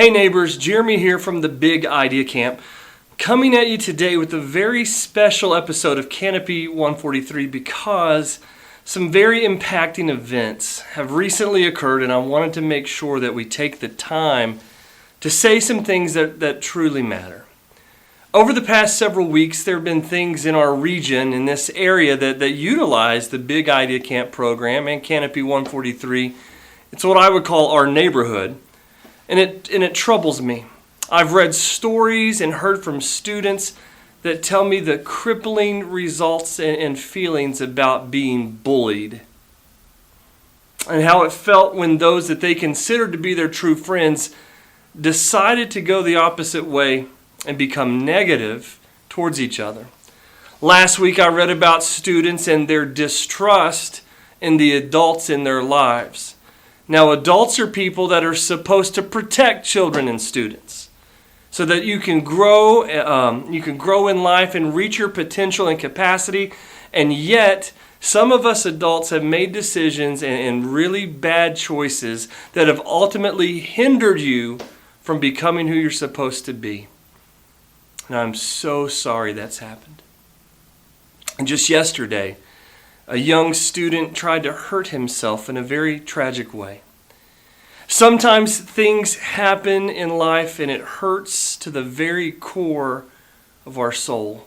Hey neighbors, Jeremy here from the Big Idea Camp, coming at you today with a very special episode of Canopy143 because some very impacting events have recently occurred, and I wanted to make sure that we take the time to say some things that truly matter. Over the past several weeks, there have been things in our region, in this area, that utilize the Big Idea Camp program and Canopy143. It's what I would call our neighborhood. And it troubles me. I've read stories and heard from students that tell me the crippling results and feelings about being bullied, and how it felt when those that they considered to be their true friends decided to go the opposite way and become negative towards each other. Last week I read about students and their distrust in the adults in their lives. Now, adults are people that are supposed to protect children and students so that you can grow in life and reach your potential and capacity. And yet, some of us adults have made decisions and really bad choices that have ultimately hindered you from becoming who you're supposed to be. And I'm so sorry that's happened. And just yesterday, a young student tried to hurt himself in a very tragic way. Sometimes things happen in life and it hurts to the very core of our soul.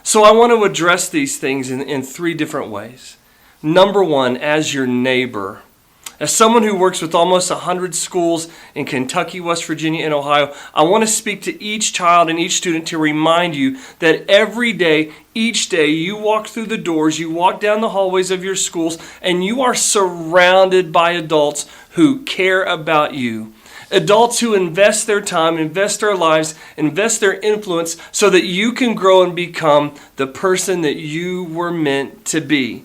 So I want to address these things in three different ways. Number one, as your neighbor. As someone who works with almost 100 schools in Kentucky, West Virginia, and Ohio, I want to speak to each child and each student to remind you that every day, each day, you walk through the doors, you walk down the hallways of your schools, and you are surrounded by adults who care about you. Adults who invest their time, invest their lives, invest their influence so that you can grow and become the person that you were meant to be.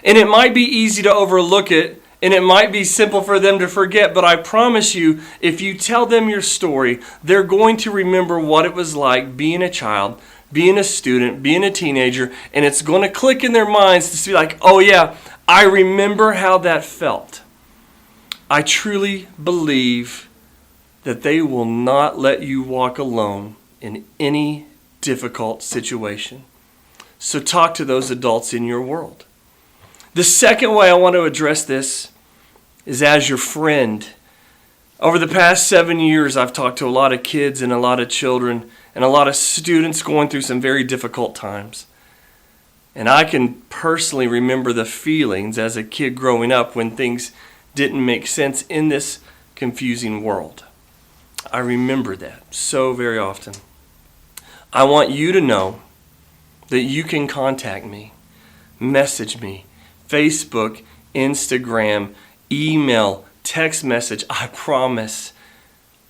And it might be easy to overlook it, and it might be simple for them to forget, but I promise you, if you tell them your story, they're going to remember what it was like being a child, being a student, being a teenager, and it's going to click in their minds to be like, oh yeah, I remember how that felt. I truly believe that they will not let you walk alone in any difficult situation. So talk to those adults in your world. The second way I want to address this is as your friend. Over the past 7 years, I've talked to a lot of kids and a lot of children and a lot of students going through some very difficult times. And I can personally remember the feelings as a kid growing up when things didn't make sense in this confusing world. I remember that so very often. I want you to know that you can contact me, message me, Facebook, Instagram, email, text message. I promise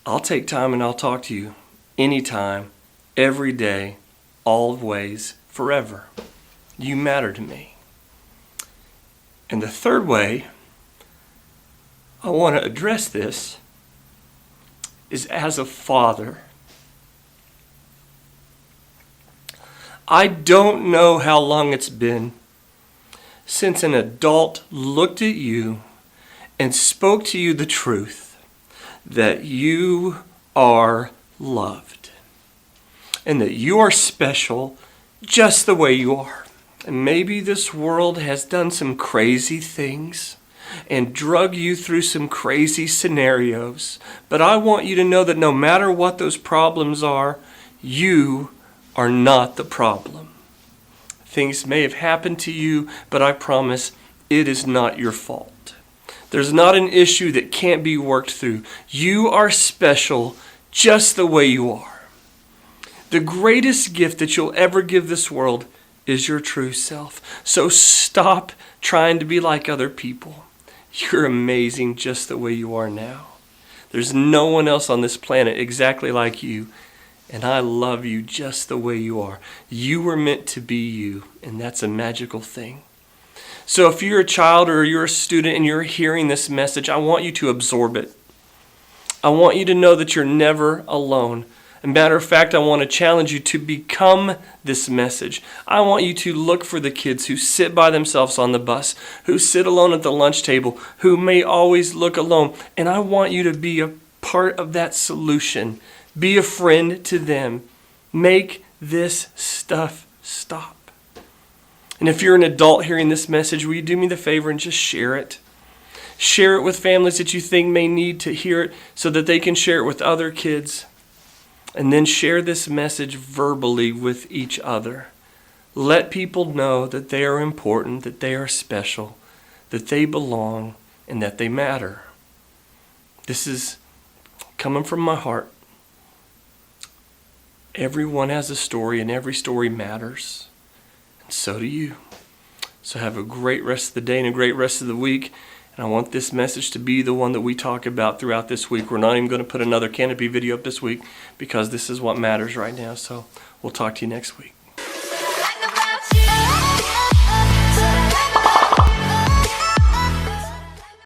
I'll take time and I'll talk to you anytime, every day, always, forever. You matter to me. And the third way I want to address this is as a father. I don't know how long it's been since an adult looked at you and spoke to you the truth that you are loved and that you are special just the way you are. And maybe this world has done some crazy things and drug you through some crazy scenarios, but I want you to know that no matter what those problems are, you are not the problem. Things may have happened to you, but I promise it is not your fault. There's not an issue that can't be worked through. You are special just the way you are. The greatest gift that you'll ever give this world is your true self. So stop trying to be like other people. You're amazing just the way you are now. There's no one else on this planet exactly like you. And I love you just the way you are. You were meant to be you, and that's a magical thing. So if you're a child or you're a student and you're hearing this message, I want you to absorb it. I want you to know that you're never alone. As a matter of fact, I want to challenge you to become this message. I want you to look for the kids who sit by themselves on the bus, who sit alone at the lunch table, who may always look alone. And I want you to be a part of that solution. Be a friend to them. Make this stuff stop. And if you're an adult hearing this message, will you do me the favor and just share it? Share it with families that you think may need to hear it so that they can share it with other kids. And then share this message verbally with each other. Let people know that they are important, that they are special, that they belong, and that they matter. This is coming from my heart. Everyone has a story, and every story matters. And so do you. So have a great rest of the day and a great rest of the week. And I want this message to be the one that we talk about throughout this week. We're not even going to put another Canopy video up this week because this is what matters right now. So we'll talk to you next week.